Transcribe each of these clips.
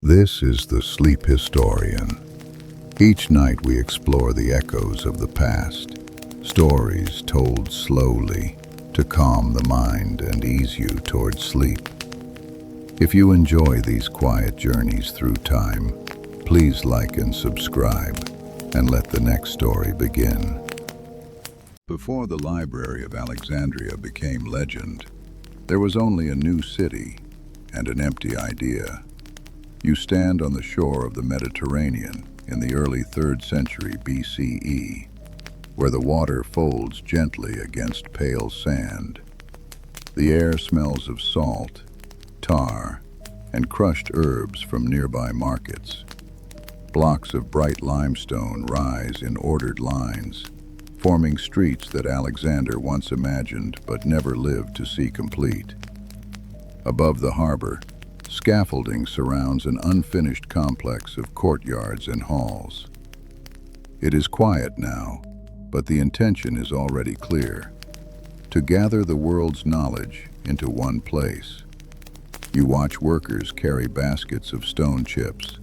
This is the Sleep Historian. Each night we explore the echoes of the past, stories told slowly to calm the mind and ease you towards sleep. If you enjoy these quiet journeys through time, please like and subscribe, and let the next story begin. Before the Library of Alexandria became legend, there was only a new city and an empty idea. You stand on the shore of the Mediterranean in the early 3rd century BCE, where the water folds gently against pale sand. The air smells of salt, tar, and crushed herbs from nearby markets. Blocks of bright limestone rise in ordered lines, forming streets that Alexander once imagined but never lived to see complete. Above the harbor, scaffolding surrounds an unfinished complex of courtyards and halls. It is quiet now, but the intention is already clear: to gather the world's knowledge into one place. You watch workers carry baskets of stone chips,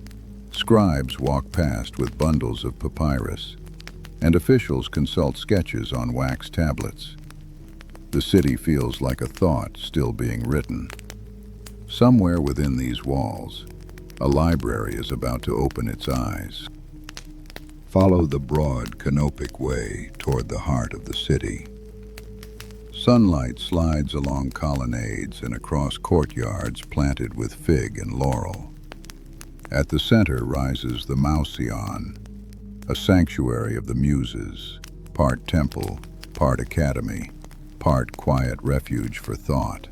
scribes walk past with bundles of papyrus, and officials consult sketches on wax tablets. The city feels like a thought still being written. Somewhere within these walls, a library is about to open its eyes. Follow the broad, canopic way toward the heart of the city. Sunlight slides along colonnades and across courtyards planted with fig and laurel. At the center rises the Mausion, a sanctuary of the Muses, part temple, part academy, part quiet refuge for thought.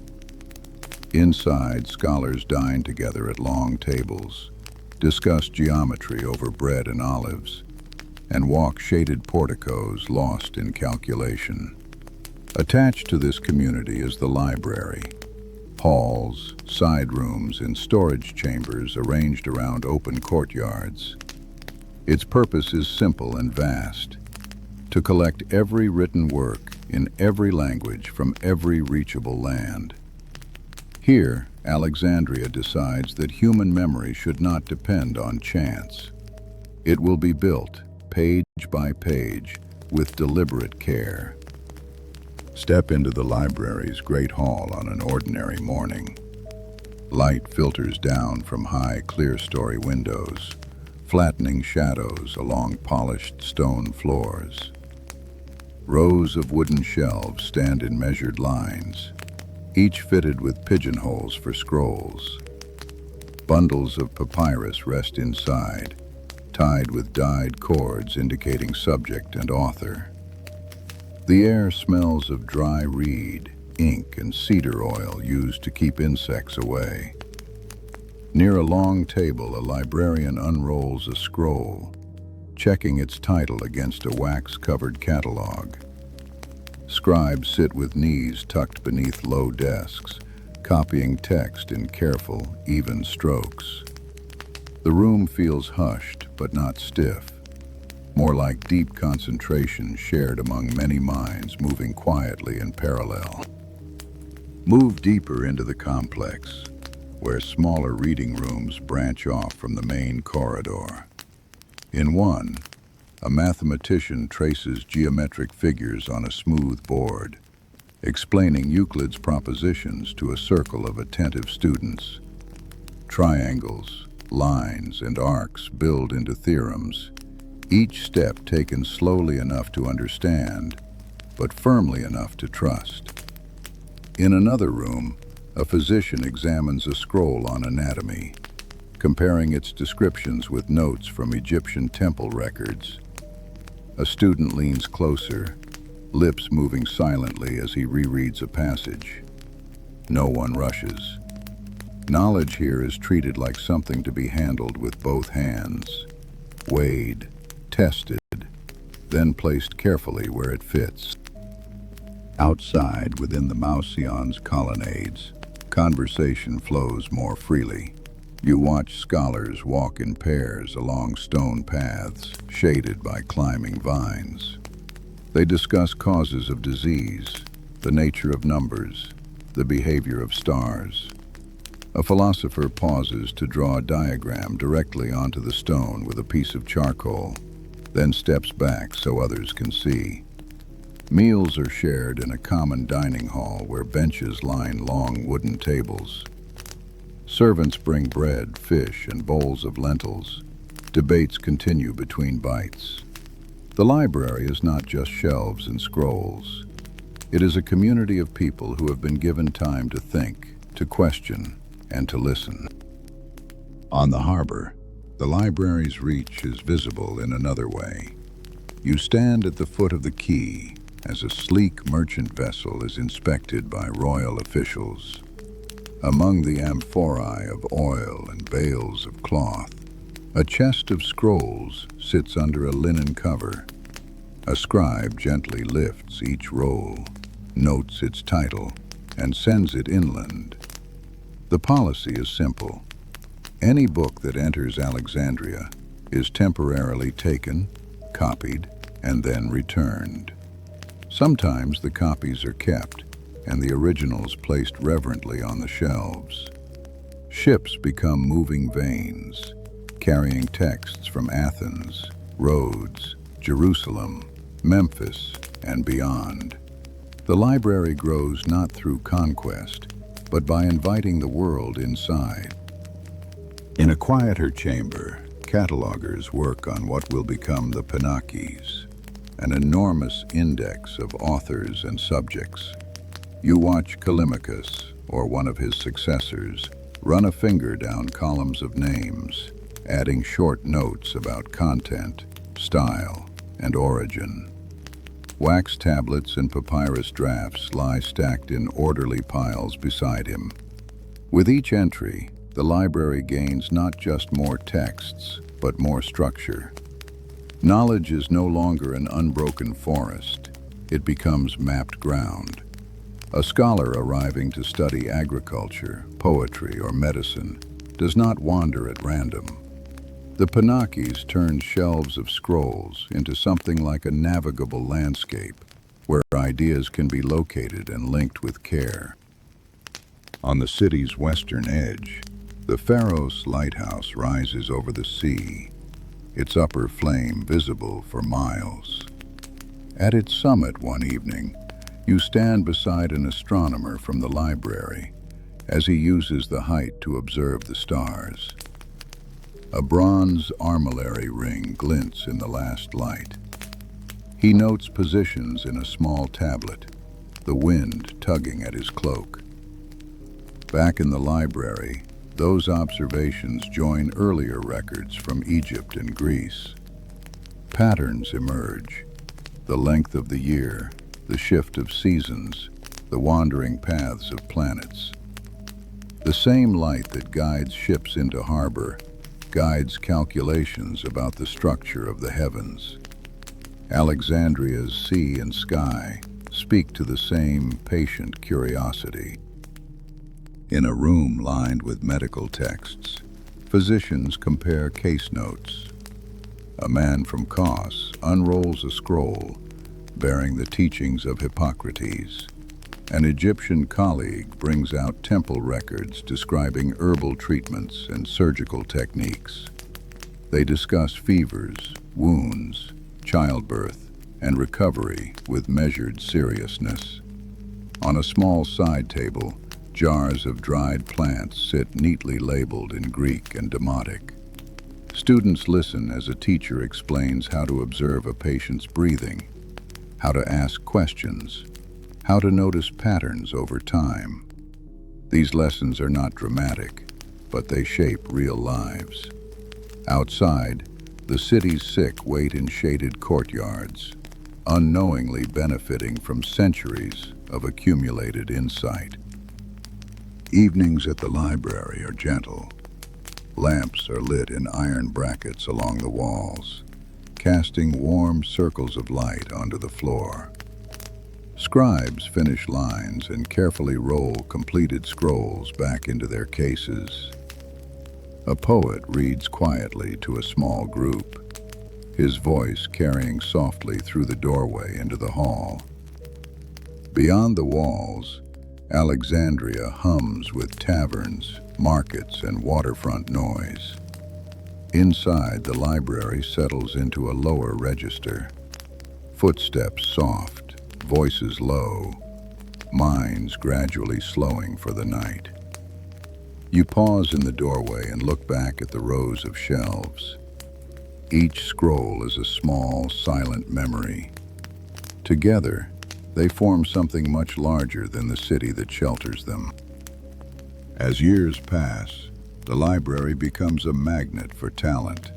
Inside, scholars dine together at long tables, discuss geometry over bread and olives, and walk shaded porticos lost in calculation. Attached to this community is the library. Halls, side rooms, and storage chambers arranged around open courtyards. Its purpose is simple and vast: to collect every written work in every language from every reachable land. Here, Alexandria decides that human memory should not depend on chance. It will be built, page by page, with deliberate care. Step into the library's great hall on an ordinary morning. Light filters down from high, clear-story windows, flattening shadows along polished stone floors. Rows of wooden shelves stand in measured lines, each fitted with pigeonholes for scrolls. Bundles of papyrus rest inside, tied with dyed cords indicating subject and author. The air smells of dry reed, ink, and cedar oil used to keep insects away. Near a long table, a librarian unrolls a scroll, checking its title against a wax-covered catalog. Scribes sit with knees tucked beneath low desks, copying text in careful, even strokes. The room feels hushed but not stiff, more like deep concentration shared among many minds moving quietly in parallel. Move deeper into the complex, where smaller reading rooms branch off from the main corridor. In one, a mathematician traces geometric figures on a smooth board, explaining Euclid's propositions to a circle of attentive students. Triangles, lines, and arcs build into theorems, each step taken slowly enough to understand, but firmly enough to trust. In another room, a physician examines a scroll on anatomy, comparing its descriptions with notes from Egyptian temple records. A student leans closer, lips moving silently as he rereads a passage. No one rushes. Knowledge here is treated like something to be handled with both hands, weighed, tested, then placed carefully where it fits. Outside, within the Mausion's colonnades, conversation flows more freely. You watch scholars walk in pairs along stone paths, shaded by climbing vines. They discuss causes of disease, the nature of numbers, the behavior of stars. A philosopher pauses to draw a diagram directly onto the stone with a piece of charcoal, then steps back so others can see. Meals are shared in a common dining hall where benches line long wooden tables. Servants bring bread, fish, and bowls of lentils. Debates continue between bites. The library is not just shelves and scrolls. It is a community of people who have been given time to think, to question, and to listen. On the harbor, the library's reach is visible in another way. You stand at the foot of the quay as a sleek merchant vessel is inspected by royal officials. Among the amphorae of oil and bales of cloth, a chest of scrolls sits under a linen cover. A scribe gently lifts each roll, notes its title, and sends it inland. The policy is simple. Any book that enters Alexandria is temporarily taken, copied, and then returned. Sometimes the copies are kept, and the originals placed reverently on the shelves. Ships become moving veins, carrying texts from Athens, Rhodes, Jerusalem, Memphis, and beyond. The library grows not through conquest, but by inviting the world inside. In a quieter chamber, catalogers work on what will become the Pinakes, an enormous index of authors and subjects. You watch Callimachus, or one of his successors, run a finger down columns of names, adding short notes about content, style, and origin. Wax tablets and papyrus drafts lie stacked in orderly piles beside him. With each entry, the library gains not just more texts, but more structure. Knowledge is no longer an unbroken forest. It becomes mapped ground. A scholar arriving to study agriculture, poetry, or medicine does not wander at random. The Pinakes turned shelves of scrolls into something like a navigable landscape where ideas can be located and linked with care. On the city's western edge, the Pharos lighthouse rises over the sea, its upper flame visible for miles. At its summit one evening, you stand beside an astronomer from the library as he uses the height to observe the stars. A bronze armillary ring glints in the last light. He notes positions in a small tablet, the wind tugging at his cloak. Back in the library, those observations join earlier records from Egypt and Greece. Patterns emerge: the length of the year, the shift of seasons, the wandering paths of planets. The same light that guides ships into harbor guides calculations about the structure of the heavens. Alexandria's sea and sky speak to the same patient curiosity. In a room lined with medical texts, physicians compare case notes. A man from Kos unrolls a scroll bearing the teachings of Hippocrates. An Egyptian colleague brings out temple records describing herbal treatments and surgical techniques. They discuss fevers, wounds, childbirth, and recovery with measured seriousness. On a small side table, jars of dried plants sit neatly labeled in Greek and Demotic. Students listen as a teacher explains how to observe a patient's breathing, how to ask questions, how to notice patterns over time. These lessons are not dramatic, but they shape real lives. Outside, the city's sick wait in shaded courtyards, unknowingly benefiting from centuries of accumulated insight. Evenings at the library are gentle. Lamps are lit in iron brackets along the walls, casting warm circles of light onto the floor. Scribes finish lines and carefully roll completed scrolls back into their cases. A poet reads quietly to a small group, his voice carrying softly through the doorway into the hall. Beyond the walls, Alexandria hums with taverns, markets, and waterfront noise. Inside, the library settles into a lower register. Footsteps soft, voices low, minds gradually slowing for the night. You pause in the doorway and look back at the rows of shelves. Each scroll is a small, silent memory. Together, they form something much larger than the city that shelters them. As years pass, the library becomes a magnet for talent.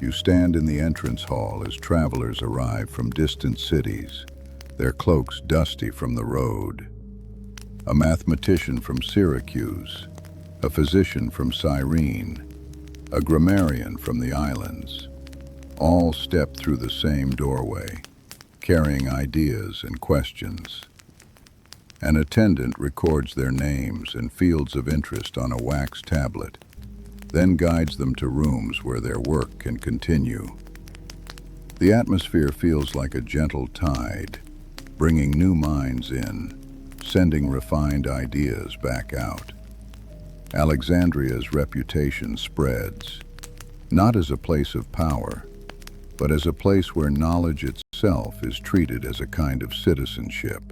You stand in the entrance hall as travelers arrive from distant cities, their cloaks dusty from the road. A mathematician from Syracuse, a physician from Cyrene, a grammarian from the islands, all step through the same doorway, carrying ideas and questions. An attendant records their names and fields of interest on a wax tablet, then guides them to rooms where their work can continue. The atmosphere feels like a gentle tide, bringing new minds in, sending refined ideas back out. Alexandria's reputation spreads, not as a place of power, but as a place where knowledge itself is treated as a kind of citizenship.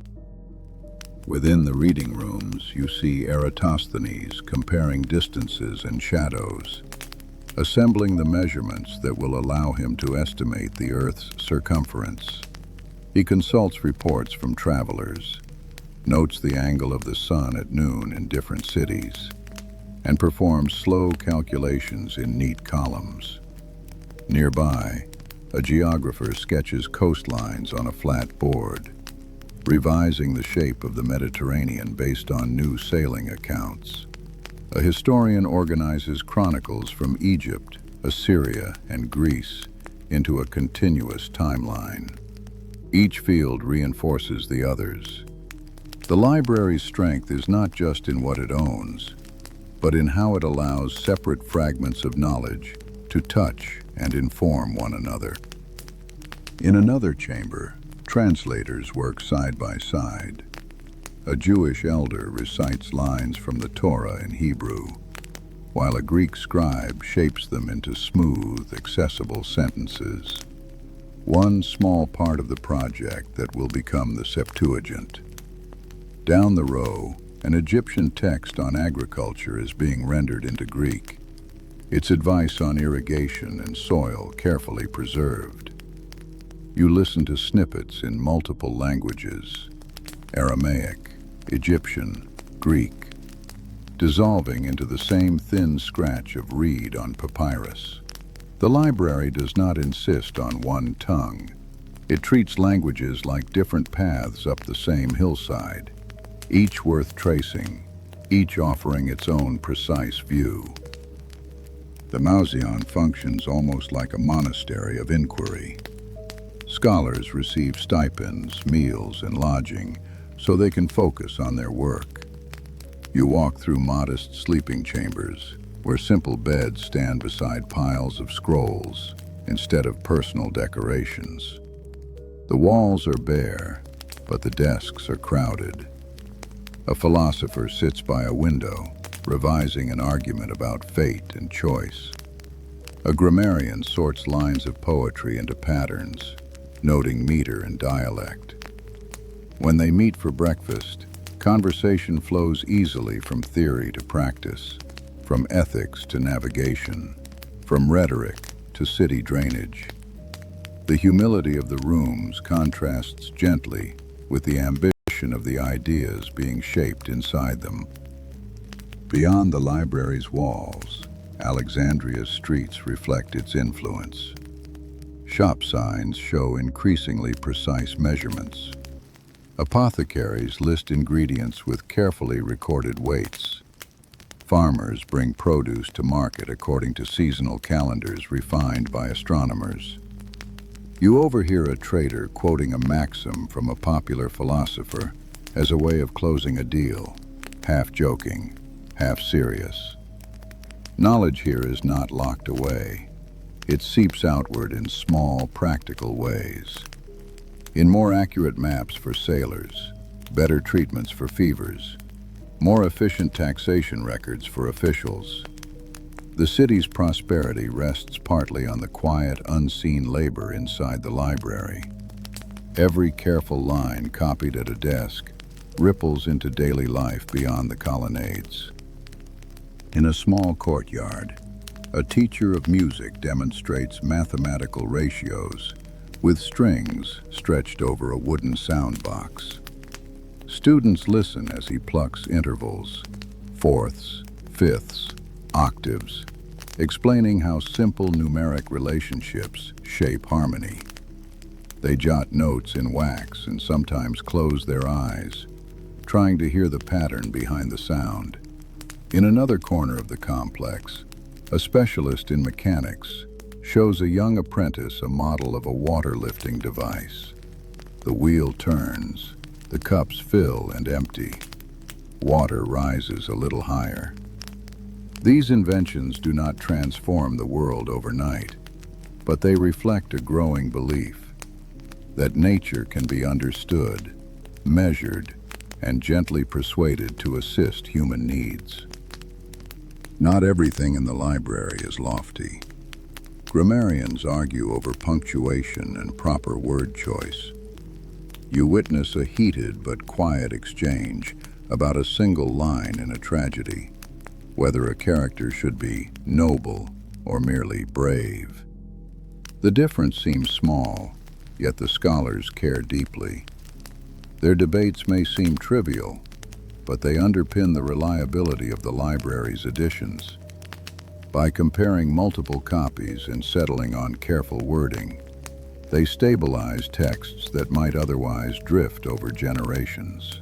Within the reading rooms, you see Eratosthenes comparing distances and shadows, assembling the measurements that will allow him to estimate the Earth's circumference. He consults reports from travelers, notes the angle of the sun at noon in different cities, and performs slow calculations in neat columns. Nearby, a geographer sketches coastlines on a flat board, revising the shape of the Mediterranean based on new sailing accounts. A historian organizes chronicles from Egypt, Assyria, and Greece into a continuous timeline. Each field reinforces the others. The library's strength is not just in what it owns, but in how it allows separate fragments of knowledge to touch and inform one another. In another chamber, translators work side by side. A Jewish elder recites lines from the Torah in Hebrew, while a Greek scribe shapes them into smooth, accessible sentences. One small part of the project that will become the Septuagint. Down the row, an Egyptian text on agriculture is being rendered into Greek, its advice on irrigation and soil carefully preserved. You listen to snippets in multiple languages, Aramaic, Egyptian, Greek, dissolving into the same thin scratch of reed on papyrus. The library does not insist on one tongue. It treats languages like different paths up the same hillside, each worth tracing, each offering its own precise view. The Mauseon functions almost like a monastery of inquiry. Scholars receive stipends, meals, and lodging so they can focus on their work. You walk through modest sleeping chambers where simple beds stand beside piles of scrolls instead of personal decorations. The walls are bare, but the desks are crowded. A philosopher sits by a window, revising an argument about fate and choice. A grammarian sorts lines of poetry into patterns, noting meter and dialect. When they meet for breakfast, conversation flows easily from theory to practice, from ethics to navigation, from rhetoric to city drainage. The humility of the rooms contrasts gently with the ambition of the ideas being shaped inside them. Beyond the library's walls, Alexandria's streets reflect its influence. Shop signs show increasingly precise measurements. Apothecaries list ingredients with carefully recorded weights. Farmers bring produce to market according to seasonal calendars refined by astronomers. You overhear a trader quoting a maxim from a popular philosopher as a way of closing a deal, half joking, half serious. Knowledge here is not locked away. It seeps outward in small, practical ways. In more accurate maps for sailors, better treatments for fevers, more efficient taxation records for officials. The city's prosperity rests partly on the quiet, unseen labor inside the library. Every careful line copied at a desk ripples into daily life beyond the colonnades. In a small courtyard, a teacher of music demonstrates mathematical ratios with strings stretched over a wooden soundbox. Students listen as he plucks intervals, fourths, fifths, octaves, explaining how simple numeric relationships shape harmony. They jot notes in wax and sometimes close their eyes, trying to hear the pattern behind the sound. In another corner of the complex, a specialist in mechanics shows a young apprentice a model of a water-lifting device. The wheel turns, the cups fill and empty. Water rises a little higher. These inventions do not transform the world overnight, but they reflect a growing belief that nature can be understood, measured, and gently persuaded to assist human needs. Not everything in the library is lofty. Grammarians argue over punctuation and proper word choice. You witness a heated but quiet exchange about a single line in a tragedy, whether a character should be noble or merely brave. The difference seems small, yet the scholars care deeply. Their debates may seem trivial, but they underpin the reliability of the library's editions. By comparing multiple copies and settling on careful wording, they stabilize texts that might otherwise drift over generations.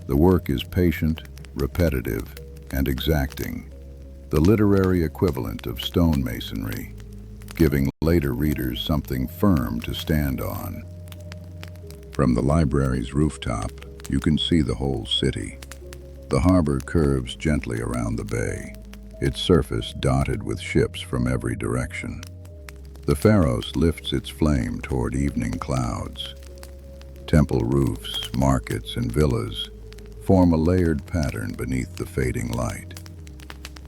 The work is patient, repetitive, and exacting, the literary equivalent of stonemasonry, giving later readers something firm to stand on. From the library's rooftop, you can see the whole city. The harbor curves gently around the bay, its surface dotted with ships from every direction. The Pharos lifts its flame toward evening clouds. Temple roofs, markets, and villas form a layered pattern beneath the fading light.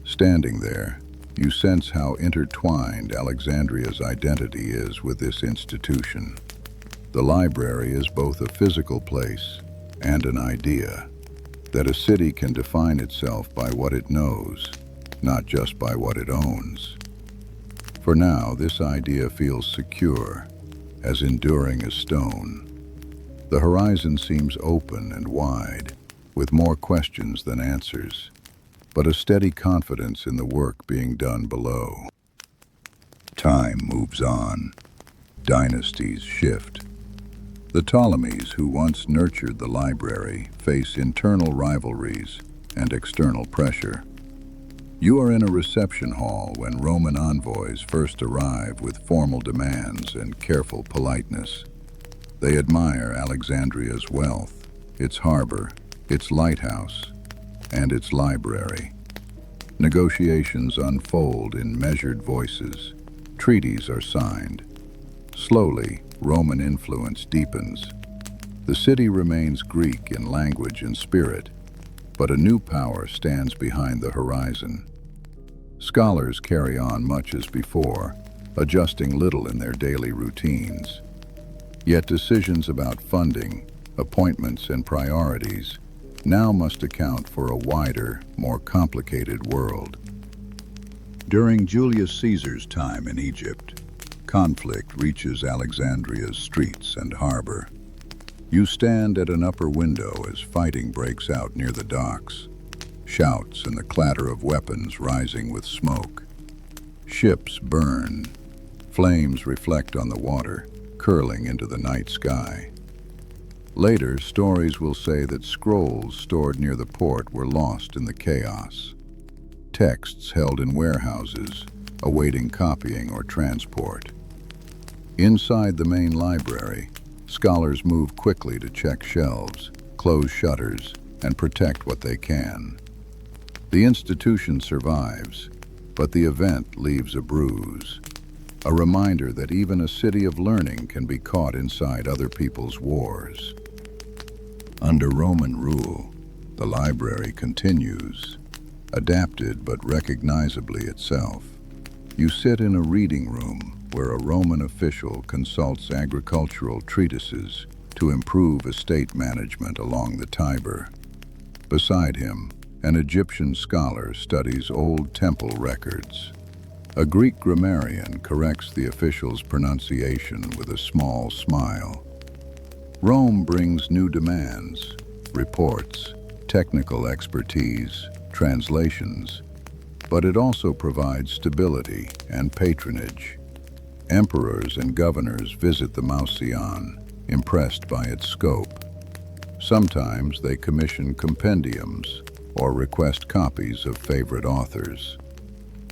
Standing there, you sense how intertwined Alexandria's identity is with this institution. The library is both a physical place and an idea, that a city can define itself by what it knows, not just by what it owns. For now, this idea feels secure, as enduring as stone. The horizon seems open and wide, with more questions than answers, but a steady confidence in the work being done below. Time moves on. Dynasties shift. The Ptolemies, who once nurtured the library, face internal rivalries and external pressure. You are in a reception hall when Roman envoys first arrive with formal demands and careful politeness. They admire Alexandria's wealth, its harbor, its lighthouse, and its library. Negotiations unfold in measured voices. Treaties are signed. Slowly, Roman influence deepens. The city remains Greek in language and spirit, but a new power stands behind the horizon. Scholars carry on much as before, adjusting little in their daily routines. Yet decisions about funding, appointments, and priorities now must account for a wider, more complicated world. During Julius Caesar's time in Egypt, conflict reaches Alexandria's streets and harbor. You stand at an upper window as fighting breaks out near the docks, shouts and the clatter of weapons rising with smoke. Ships burn. Flames reflect on the water, curling into the night sky. Later, stories will say that scrolls stored near the port were lost in the chaos. Texts held in warehouses, awaiting copying or transport. Inside the main library, scholars move quickly to check shelves, close shutters, and protect what they can. The institution survives, but the event leaves a bruise, a reminder that even a city of learning can be caught inside other people's wars. Under Roman rule, the library continues, adapted but recognizably itself. You sit in a reading room where a Roman official consults agricultural treatises to improve estate management along the Tiber. Beside him, an Egyptian scholar studies old temple records. A Greek grammarian corrects the official's pronunciation with a small smile. Rome brings new demands, reports, technical expertise, translations, but it also provides stability and patronage. Emperors and governors visit the Mauseon, impressed by its scope. Sometimes they commission compendiums or request copies of favorite authors.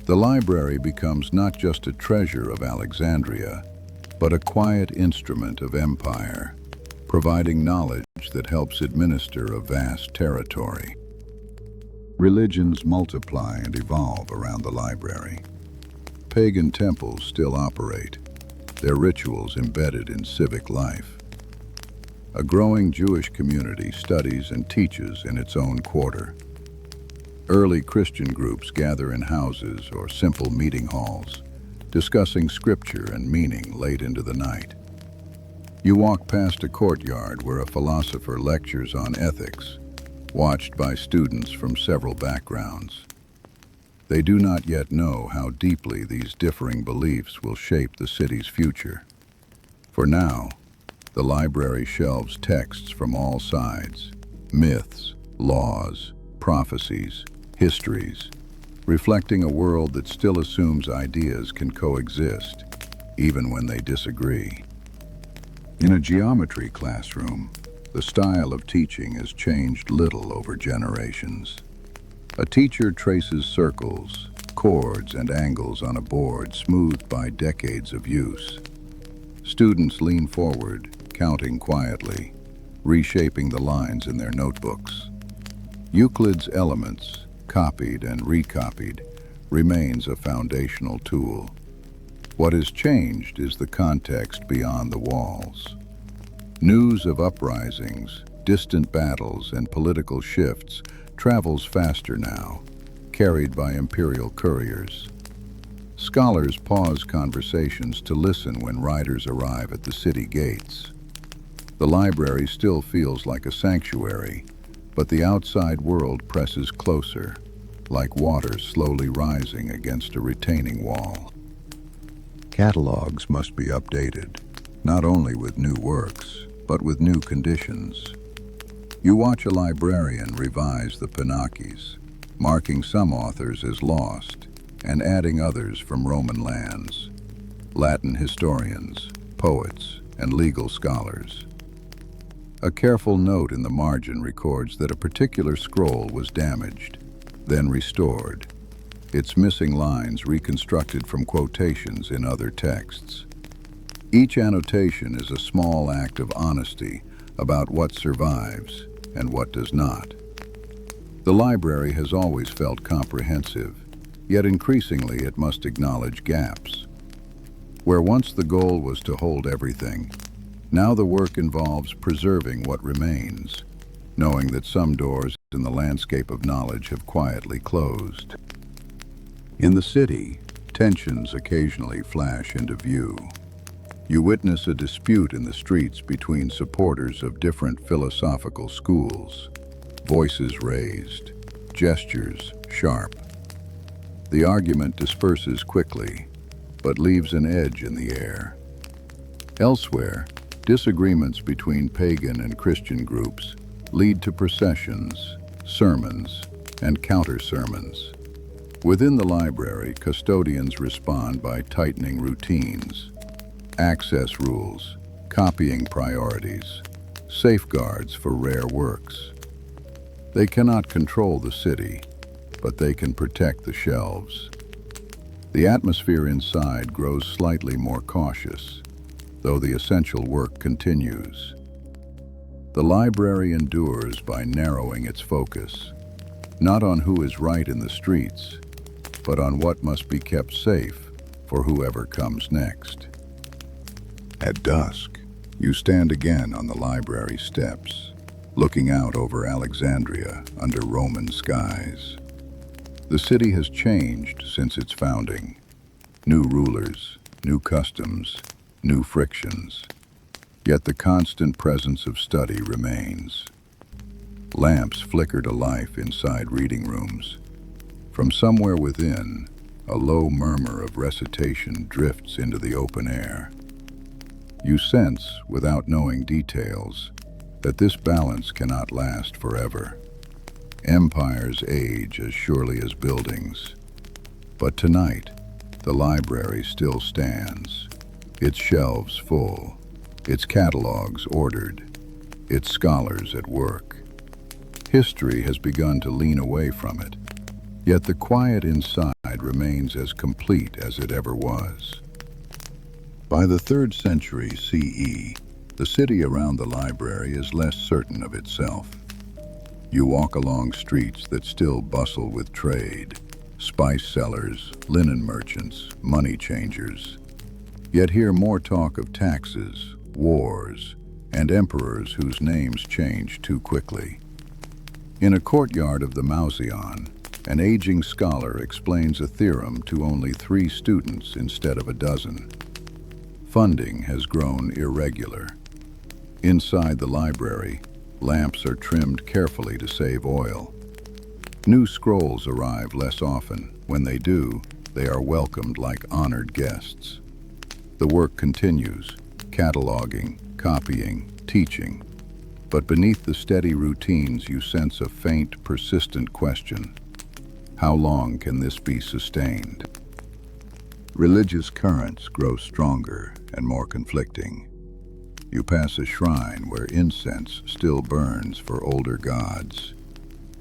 The library becomes not just a treasure of Alexandria, but a quiet instrument of empire, providing knowledge that helps administer a vast territory. Religions multiply and evolve around the library. Pagan temples still operate, their rituals embedded in civic life. A growing Jewish community studies and teaches in its own quarter. Early Christian groups gather in houses or simple meeting halls, discussing scripture and meaning late into the night. You walk past a courtyard where a philosopher lectures on ethics, watched by students from several backgrounds. They do not yet know how deeply these differing beliefs will shape the city's future. For now, the library shelves texts from all sides, myths, laws, prophecies, histories, reflecting a world that still assumes ideas can coexist, even when they disagree. In a geometry classroom, the style of teaching has changed little over generations. A teacher traces circles, chords, and angles on a board smoothed by decades of use. Students lean forward, counting quietly, reshaping the lines in their notebooks. Euclid's Elements, copied and recopied, remains a foundational tool. What has changed is the context beyond the walls. News of uprisings, distant battles, and political shifts travels faster now, carried by imperial couriers. Scholars pause conversations to listen when riders arrive at the city gates. The library still feels like a sanctuary, but the outside world presses closer, like water slowly rising against a retaining wall. Catalogs must be updated, not only with new works, but with new conditions. You watch a librarian revise the Pinakis, marking some authors as lost and adding others from Roman lands, Latin historians, poets, and legal scholars. A careful note in the margin records that a particular scroll was damaged, then restored, its missing lines reconstructed from quotations in other texts. Each annotation is a small act of honesty about what survives and what does not. The library has always felt comprehensive, yet increasingly it must acknowledge gaps. Where once the goal was to hold everything, now the work involves preserving what remains, knowing that some doors in the landscape of knowledge have quietly closed. In the city, tensions occasionally flash into view. You witness a dispute in the streets between supporters of different philosophical schools, voices raised, gestures sharp. The argument disperses quickly, but leaves an edge in the air. Elsewhere, disagreements between pagan and Christian groups lead to processions, sermons, and counter-sermons. Within the library, custodians respond by tightening routines, access rules, copying priorities, safeguards for rare works. They cannot control the city, but they can protect the shelves. The atmosphere inside grows slightly more cautious, though the essential work continues. The library endures by narrowing its focus, not on who is right in the streets, but on what must be kept safe for whoever comes next. At dusk, you stand again on the library steps, looking out over Alexandria under Roman skies. The city has changed since its founding. New rulers, new customs, new frictions. Yet the constant presence of study remains. Lamps flicker to life inside reading rooms. From somewhere within, a low murmur of recitation drifts into the open air. You sense, without knowing details, that this balance cannot last forever. Empires age as surely as buildings. But tonight, the library still stands, its shelves full, its catalogs ordered, its scholars at work. History has begun to lean away from it, yet the quiet inside remains as complete as it ever was. By the 3rd century CE, the city around the library is less certain of itself. You walk along streets that still bustle with trade, spice sellers, linen merchants, money changers, yet hear more talk of taxes, wars, and emperors whose names change too quickly. In a courtyard of the Mauseon, an aging scholar explains a theorem to only 3 students instead of a dozen. Funding has grown irregular. Inside the library, lamps are trimmed carefully to save oil. New scrolls arrive less often. When they do, they are welcomed like honored guests. The work continues, cataloging, copying, teaching. But beneath the steady routines you sense a faint, persistent question. How long can this be sustained? Religious currents grow stronger and more conflicting. You pass a shrine where incense still burns for older gods,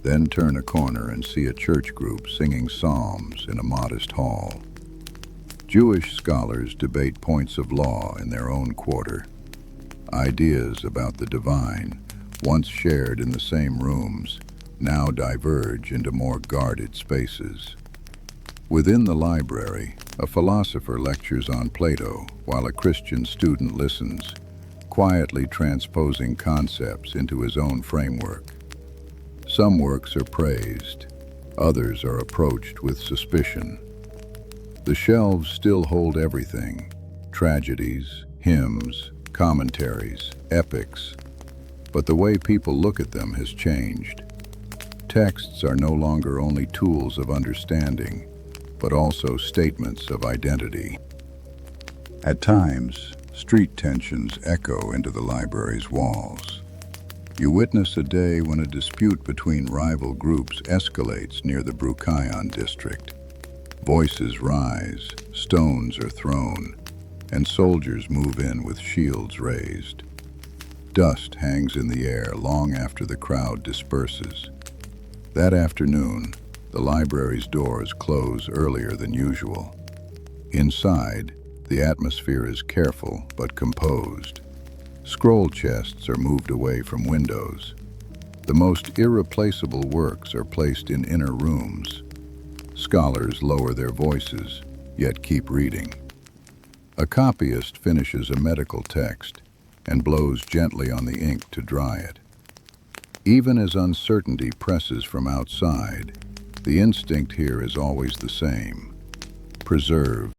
then turn a corner and see a church group singing psalms in a modest hall. Jewish scholars debate points of law in their own quarter. Ideas about the divine, once shared in the same rooms, now diverge into more guarded spaces. Within the library, a philosopher lectures on Plato while a Christian student listens, quietly transposing concepts into his own framework. Some works are praised, others are approached with suspicion. The shelves still hold everything: tragedies, hymns, commentaries, epics. But the way people look at them has changed. Texts are no longer only tools of understanding, but also statements of identity. At times, street tensions echo into the library's walls. You witness a day when a dispute between rival groups escalates near the Bruchaon district. Voices rise, stones are thrown, and soldiers move in with shields raised. Dust hangs in the air long after the crowd disperses. That afternoon, the library's doors close earlier than usual. Inside, the atmosphere is careful but composed. Scroll chests are moved away from windows. The most irreplaceable works are placed in inner rooms. Scholars lower their voices, yet keep reading. A copyist finishes a medical text and blows gently on the ink to dry it. Even as uncertainty presses from outside, the instinct here is always the same: preserve,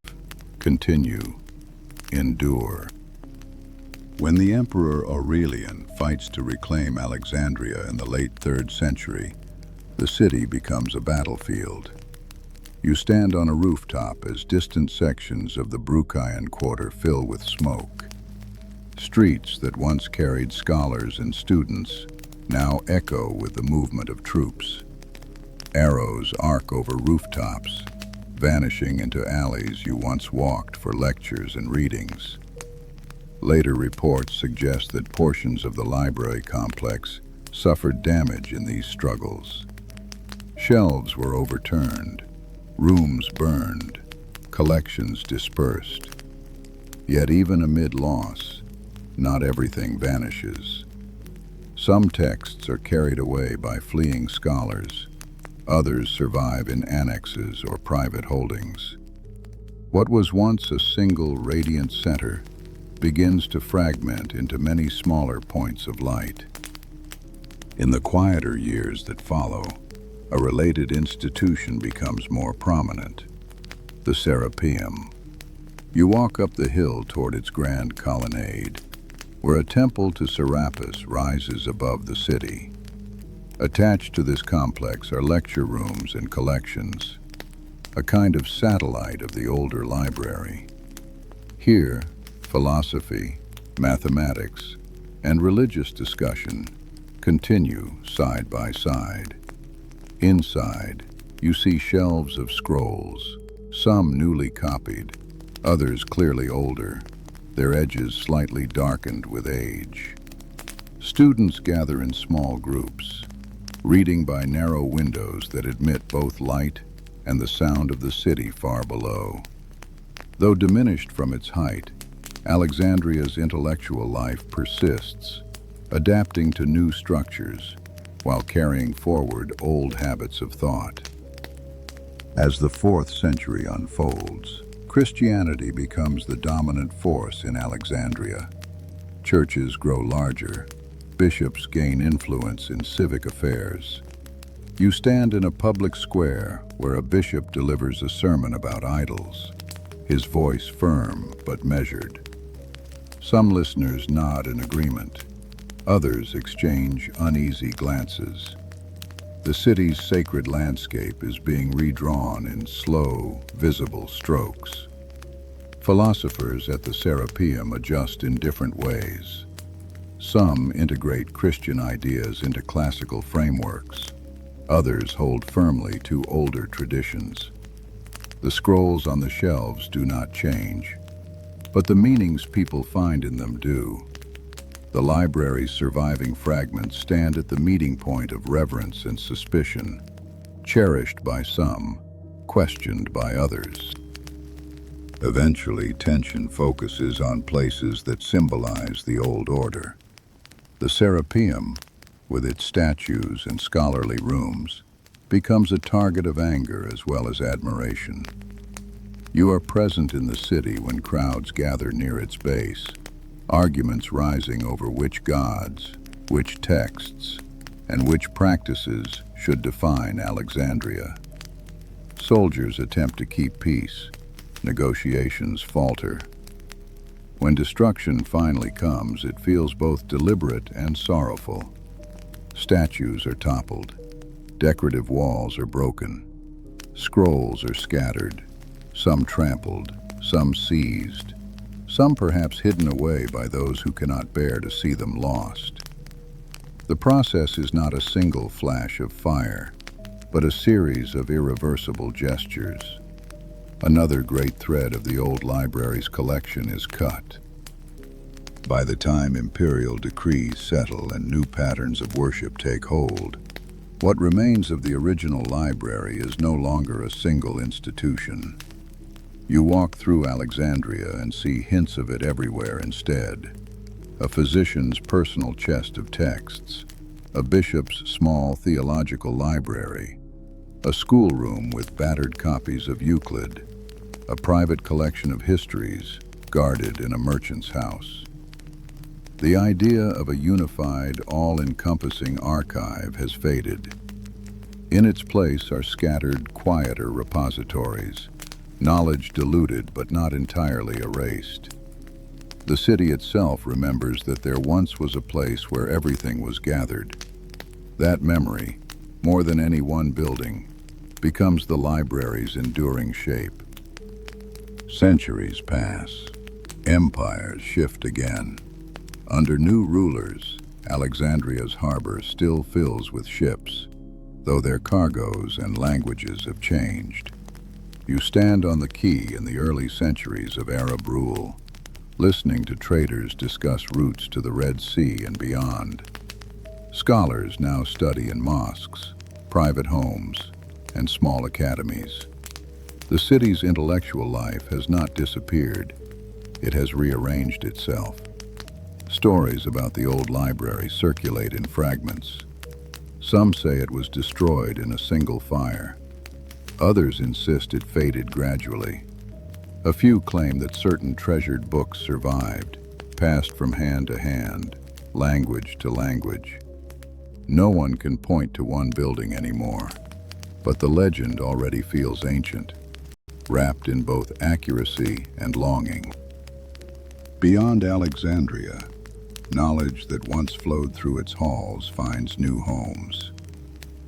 continue, endure. When the Emperor Aurelian fights to reclaim Alexandria in the late 3rd century, the city becomes a battlefield. You stand on a rooftop as distant sections of the Bruchaon quarter fill with smoke. Streets that once carried scholars and students now echo with the movement of troops. Arrows arc over rooftops, vanishing into alleys you once walked for lectures and readings. Later reports suggest that portions of the library complex suffered damage in these struggles. Shelves were overturned, rooms burned, collections dispersed. Yet even amid loss, not everything vanishes. Some texts are carried away by fleeing scholars. Others survive in annexes or private holdings. What was once a single radiant center begins to fragment into many smaller points of light. In the quieter years that follow, a related institution becomes more prominent, the Serapeum. You walk up the hill toward its grand colonnade, where a temple to Serapis rises above the city. Attached to this complex are lecture rooms and collections, a kind of satellite of the older library. Here, philosophy, mathematics, and religious discussion continue side by side. Inside, you see shelves of scrolls, some newly copied, others clearly older, their edges slightly darkened with age. Students gather in small groups, reading by narrow windows that admit both light and the sound of the city far below. Though diminished from its height, Alexandria's intellectual life persists, adapting to new structures while carrying forward old habits of thought. As the 4th century unfolds, Christianity becomes the dominant force in Alexandria. Churches grow larger, bishops gain influence in civic affairs. You stand in a public square where a bishop delivers a sermon about idols, his voice firm but measured. Some listeners nod in agreement. Others exchange uneasy glances. The city's sacred landscape is being redrawn in slow, visible strokes. Philosophers at the Serapeum adjust in different ways. Some integrate Christian ideas into classical frameworks. Others hold firmly to older traditions. The scrolls on the shelves do not change, but the meanings people find in them do. The library's surviving fragments stand at the meeting point of reverence and suspicion, cherished by some, questioned by others. Eventually, tension focuses on places that symbolize the old order. The Serapeum, with its statues and scholarly rooms, becomes a target of anger as well as admiration. You are present in the city when crowds gather near its base, arguments rising over which gods, which texts, and which practices should define Alexandria. Soldiers attempt to keep peace. Negotiations falter. When destruction finally comes, it feels both deliberate and sorrowful. Statues are toppled. Decorative walls are broken. Scrolls are scattered, some trampled, some seized, some perhaps hidden away by those who cannot bear to see them lost. The process is not a single flash of fire, but a series of irreversible gestures. Another great thread of the old library's collection is cut. By the time imperial decrees settle and new patterns of worship take hold, what remains of the original library is no longer a single institution. You walk through Alexandria and see hints of it everywhere instead. A physician's personal chest of texts, a bishop's small theological library, a schoolroom with battered copies of Euclid, a private collection of histories guarded in a merchant's house. The idea of a unified, all-encompassing archive has faded. In its place are scattered, quieter repositories, knowledge diluted but not entirely erased. The city itself remembers that there once was a place where everything was gathered. That memory, more than any one building, becomes the library's enduring shape. Centuries pass. Empires shift again. Under new rulers, Alexandria's harbor still fills with ships, though their cargoes and languages have changed. You stand on the quay in the early centuries of Arab rule, listening to traders discuss routes to the Red Sea and beyond. Scholars now study in mosques, private homes, and small academies. The city's intellectual life has not disappeared. It has rearranged itself. Stories about the old library circulate in fragments. Some say it was destroyed in a single fire. Others insist it faded gradually. A few claim that certain treasured books survived, passed from hand to hand, language to language. No one can point to one building anymore, but the legend already feels ancient, wrapped in both accuracy and longing. Beyond Alexandria, knowledge that once flowed through its halls finds new homes.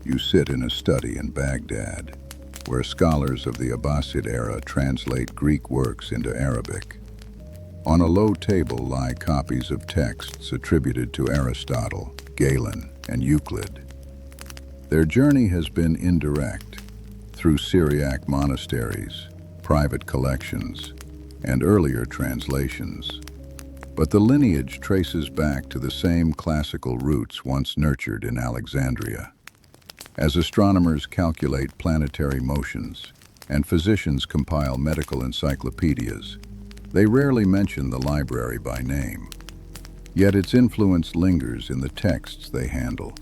You sit in a study in Baghdad, where scholars of the Abbasid era translate Greek works into Arabic. On a low table lie copies of texts attributed to Aristotle, Galen, and Euclid. Their journey has been indirect, through Syriac monasteries, private collections, and earlier translations. But the lineage traces back to the same classical roots once nurtured in Alexandria. As astronomers calculate planetary motions and physicians compile medical encyclopedias, they rarely mention the library by name. Yet its influence lingers in the texts they handle,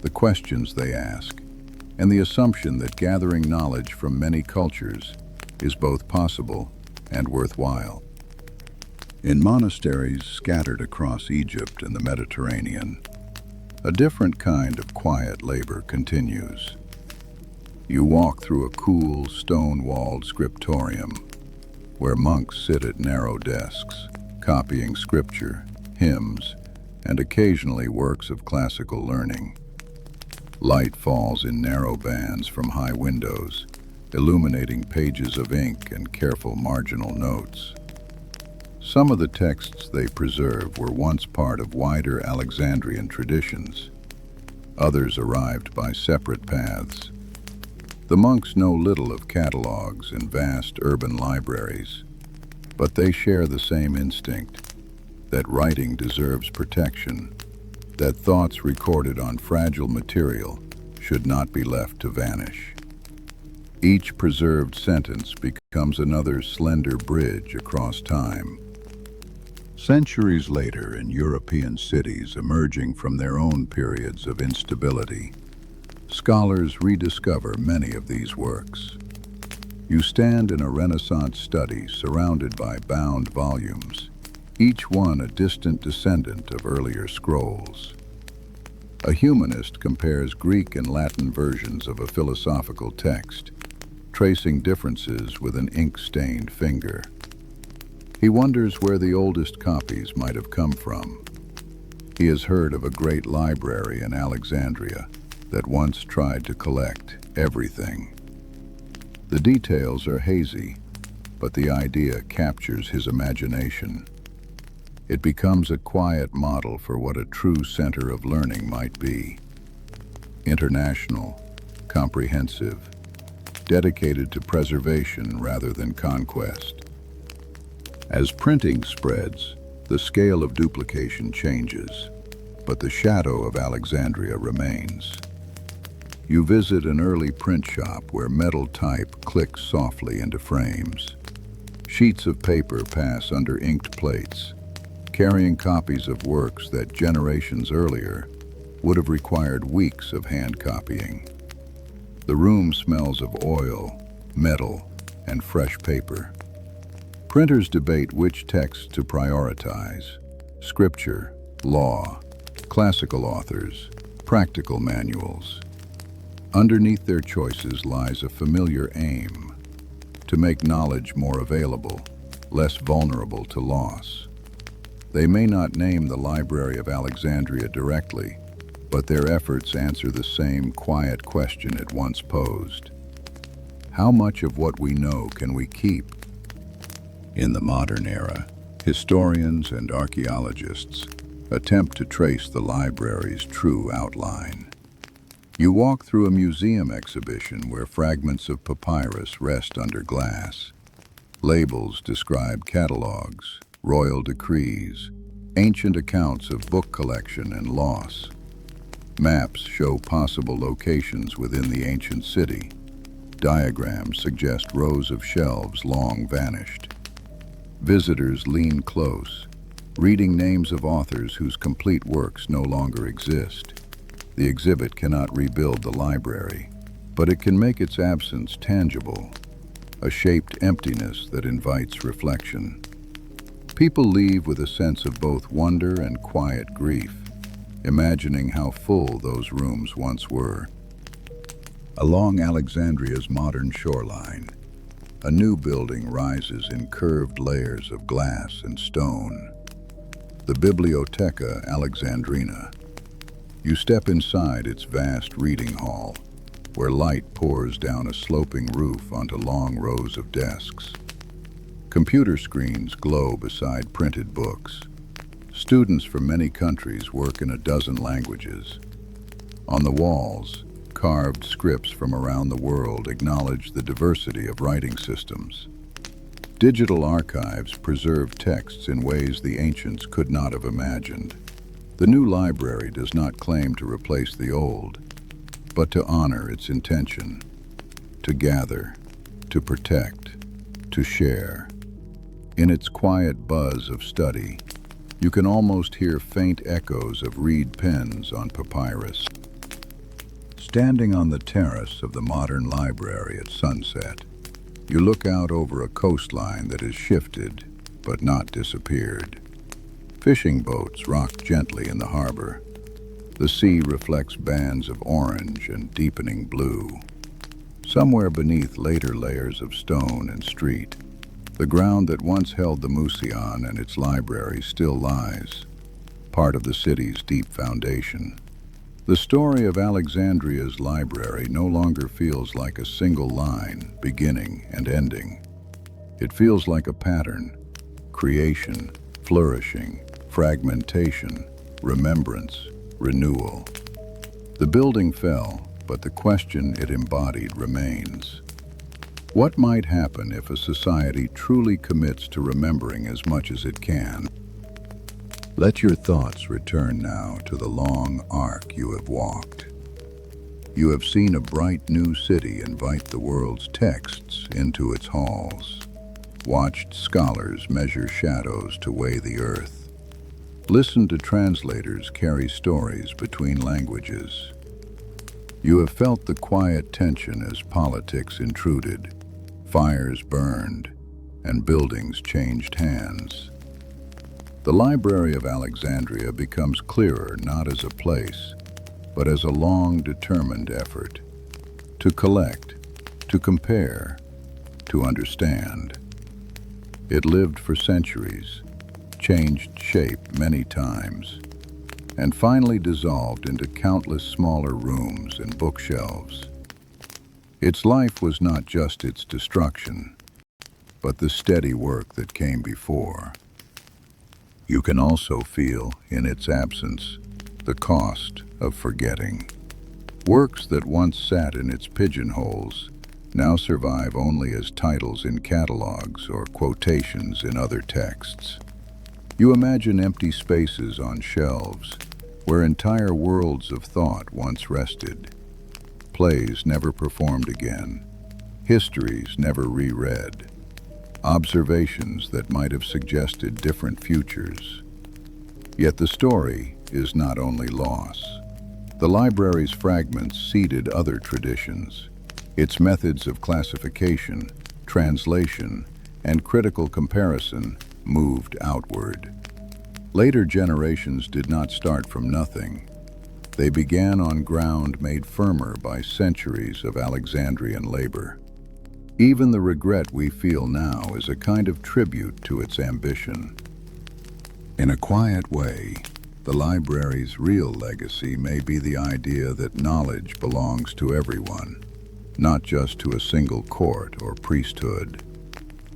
the questions they ask, and the assumption that gathering knowledge from many cultures is both possible and worthwhile. In monasteries scattered across Egypt and the Mediterranean, a different kind of quiet labor continues. You walk through a cool, stone-walled scriptorium, where monks sit at narrow desks, copying scripture, hymns, and occasionally works of classical learning. Light falls in narrow bands from high windows, illuminating pages of ink and careful marginal notes. Some of the texts they preserve were once part of wider Alexandrian traditions. Others arrived by separate paths. The monks know little of catalogs and vast urban libraries, but they share the same instinct, that writing deserves protection, that thoughts recorded on fragile material should not be left to vanish. Each preserved sentence becomes another slender bridge across time. Centuries later, in European cities emerging from their own periods of instability, scholars rediscover many of these works. You stand in a Renaissance study surrounded by bound volumes, each one a distant descendant of earlier scrolls. A humanist compares Greek and Latin versions of a philosophical text, tracing differences with an ink-stained finger. He wonders where the oldest copies might have come from. He has heard of a great library in Alexandria that once tried to collect everything. The details are hazy, but the idea captures his imagination. It becomes a quiet model for what a true center of learning might be. International, comprehensive, dedicated to preservation rather than conquest. As printing spreads, the scale of duplication changes, but the shadow of Alexandria remains. You visit an early print shop where metal type clicks softly into frames. Sheets of paper pass under inked plates, carrying copies of works that generations earlier would have required weeks of hand copying. The room smells of oil, metal, and fresh paper. Printers debate which texts to prioritize: scripture, law, classical authors, practical manuals. Underneath their choices lies a familiar aim: to make knowledge more available, less vulnerable to loss. They may not name the Library of Alexandria directly, but their efforts answer the same quiet question it once posed. How much of what we know can we keep? In the modern era, historians and archaeologists attempt to trace the library's true outline. You walk through a museum exhibition where fragments of papyrus rest under glass. Labels describe catalogs, royal decrees, ancient accounts of book collection and loss. Maps show possible locations within the ancient city. Diagrams suggest rows of shelves long vanished. Visitors lean close, reading names of authors whose complete works no longer exist. The exhibit cannot rebuild the library, but it can make its absence tangible, a shaped emptiness that invites reflection. People leave with a sense of both wonder and quiet grief, imagining how full those rooms once were. Along Alexandria's modern shoreline, a new building rises in curved layers of glass and stone. The Bibliotheca Alexandrina. You step inside its vast reading hall, where light pours down a sloping roof onto long rows of desks. Computer screens glow beside printed books. Students from many countries work in a dozen languages. On the walls, carved scripts from around the world acknowledge the diversity of writing systems. Digital archives preserve texts in ways the ancients could not have imagined. The new library does not claim to replace the old, but to honor its intention, to gather, to protect, to share. In its quiet buzz of study, you can almost hear faint echoes of reed pens on papyrus. Standing on the terrace of the modern library at sunset, you look out over a coastline that has shifted but not disappeared. Fishing boats rock gently in the harbor. The sea reflects bands of orange and deepening blue. Somewhere beneath later layers of stone and street, the ground that once held the Museum and its library still lies, part of the city's deep foundation. The story of Alexandria's library no longer feels like a single line, beginning and ending. It feels like a pattern: creation, flourishing, fragmentation, remembrance, renewal. The building fell, but the question it embodied remains. What might happen if a society truly commits to remembering as much as it can? Let your thoughts return now to the long arc you have walked. You have seen a bright new city invite the world's texts into its halls, watched scholars measure shadows to weigh the earth, listened to translators carry stories between languages. You have felt the quiet tension as politics intruded, fires burned, and buildings changed hands. The Library of Alexandria becomes clearer not as a place, but as a long, determined effort to collect, to compare, to understand. It lived for centuries, changed shape many times, and finally dissolved into countless smaller rooms and bookshelves. Its life was not just its destruction, but the steady work that came before. You can also feel, in its absence, the cost of forgetting. Works that once sat in its pigeonholes now survive only as titles in catalogs or quotations in other texts. You imagine empty spaces on shelves where entire worlds of thought once rested. Plays never performed again, histories never reread, observations that might have suggested different futures. Yet the story is not only loss. The library's fragments seeded other traditions. Its methods of classification, translation, and critical comparison moved outward. Later generations did not start from nothing. They began on ground made firmer by centuries of Alexandrian labor. Even the regret we feel now is a kind of tribute to its ambition. In a quiet way, the library's real legacy may be the idea that knowledge belongs to everyone, not just to a single court or priesthood.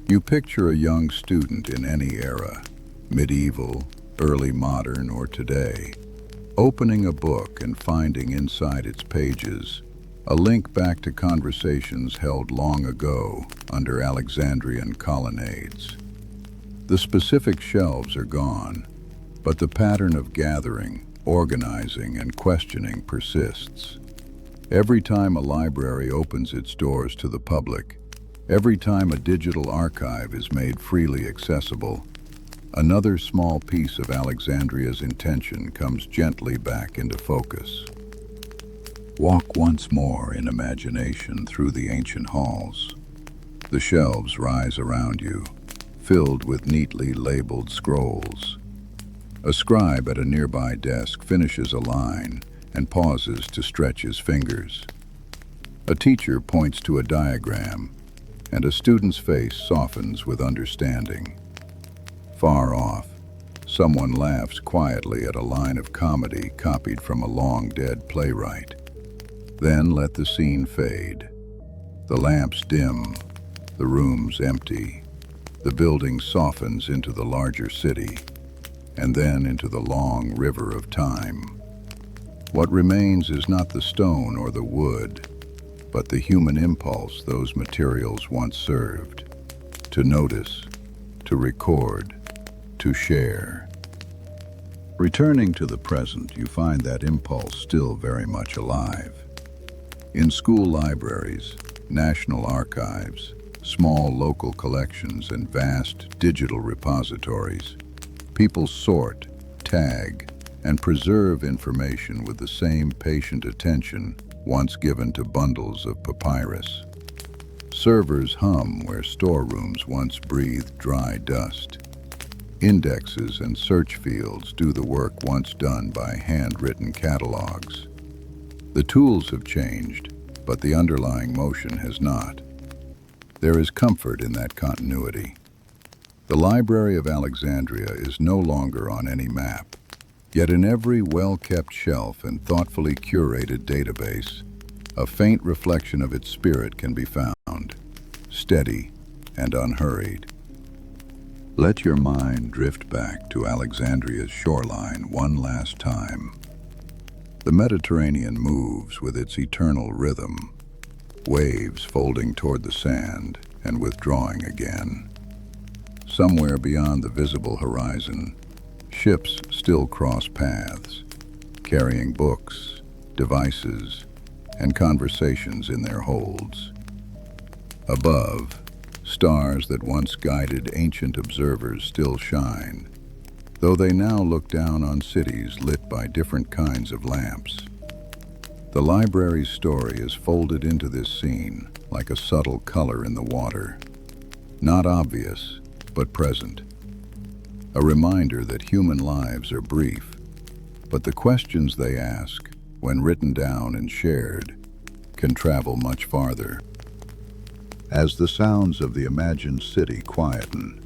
You picture a young student in any era, medieval, early modern, or today, opening a book and finding inside its pages a link back to conversations held long ago under Alexandrian colonnades. The specific shelves are gone, but the pattern of gathering, organizing, and questioning persists. Every time a library opens its doors to the public, every time a digital archive is made freely accessible, another small piece of Alexandria's intention comes gently back into focus. Walk once more in imagination through the ancient halls. The shelves rise around you, filled with neatly labeled scrolls. A scribe at a nearby desk finishes a line and pauses to stretch his fingers. A teacher points to a diagram, and a student's face softens with understanding. Far off, someone laughs quietly at a line of comedy copied from a long-dead playwright. Then let the scene fade. The lamps dim, the rooms empty, the building softens into the larger city, and then into the long river of time. What remains is not the stone or the wood, but the human impulse those materials once served: to notice, to record, to share. Returning to the present, you find that impulse still very much alive. In school libraries, national archives, small local collections, and vast digital repositories, people sort, tag, and preserve information with the same patient attention once given to bundles of papyrus. Servers hum where storerooms once breathed dry dust. Indexes and search fields do the work once done by handwritten catalogs. The tools have changed, but the underlying motion has not. There is comfort in that continuity. The Library of Alexandria is no longer on any map, yet in every well-kept shelf and thoughtfully curated database, a faint reflection of its spirit can be found, steady and unhurried. Let your mind drift back to Alexandria's shoreline one last time. The Mediterranean moves with its eternal rhythm, waves folding toward the sand and withdrawing again. Somewhere beyond the visible horizon, ships still cross paths, carrying books, devices, and conversations in their holds. Above, stars that once guided ancient observers still shine, though they now look down on cities lit by different kinds of lamps. The library's story is folded into this scene like a subtle color in the water, not obvious, but present. A reminder that human lives are brief, but the questions they ask, when written down and shared, can travel much farther. As the sounds of the imagined city quieten,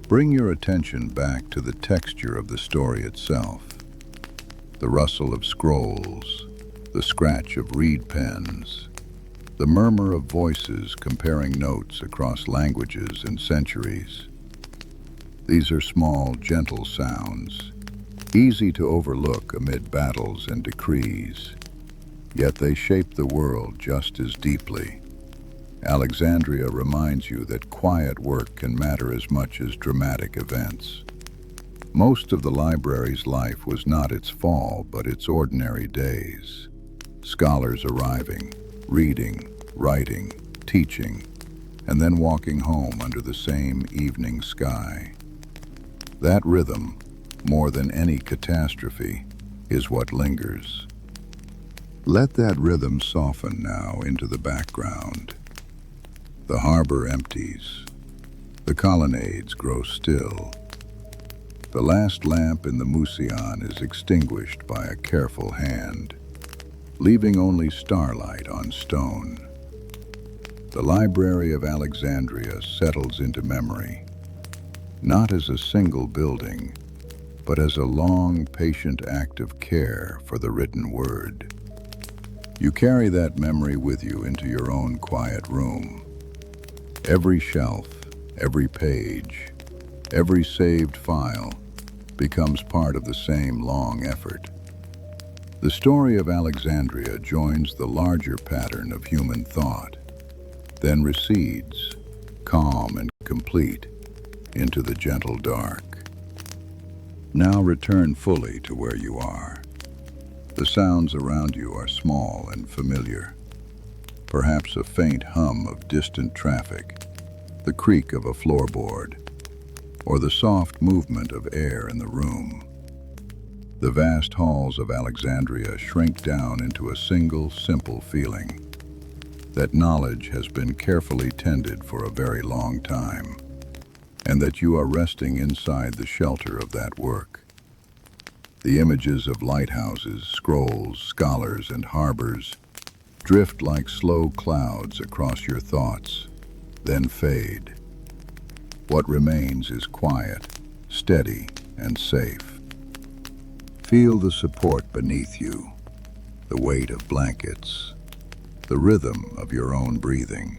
bring your attention back to the texture of the story itself. The rustle of scrolls, the scratch of reed pens, the murmur of voices comparing notes across languages and centuries. These are small, gentle sounds, easy to overlook amid battles and decrees, yet they shape the world just as deeply. Alexandria reminds you that quiet work can matter as much as dramatic events. Most of the library's life was not its fall, but its ordinary days. Scholars arriving, reading, writing, teaching, and then walking home under the same evening sky. That rhythm, more than any catastrophe, is what lingers. Let that rhythm soften now into the background. The harbor empties. The colonnades grow still. The last lamp in the Museon is extinguished by a careful hand, leaving only starlight on stone. The Library of Alexandria settles into memory, not as a single building, but as a long, patient act of care for the written word. You carry that memory with you into your own quiet room. Every shelf, every page, every saved file becomes part of the same long effort. The story of Alexandria joins the larger pattern of human thought, then recedes, calm and complete, into the gentle dark. Now return fully to where you are. The sounds around you are small and familiar. Perhaps a faint hum of distant traffic, the creak of a floorboard, or the soft movement of air in the room. The vast halls of Alexandria shrink down into a single, simple feeling: that knowledge has been carefully tended for a very long time, and that you are resting inside the shelter of that work. The images of lighthouses, scrolls, scholars, and harbors drift like slow clouds across your thoughts, then fade. What remains is quiet, steady, and safe. Feel the support beneath you, the weight of blankets, the rhythm of your own breathing.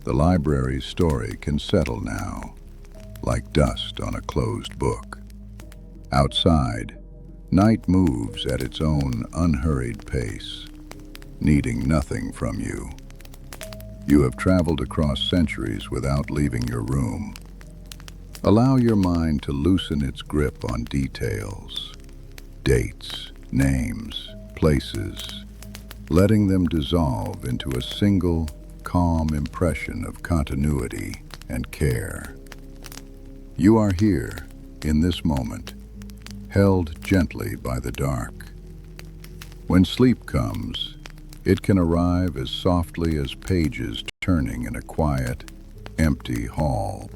The library's story can settle now, like dust on a closed book. Outside, night moves at its own unhurried pace, needing nothing from you. You have traveled across centuries without leaving your room. Allow your mind to loosen its grip on details, dates, names, places, letting them dissolve into a single, calm impression of continuity and care. You are here, in this moment, held gently by the dark. When sleep comes, it can arrive as softly as pages turning in a quiet, empty hall.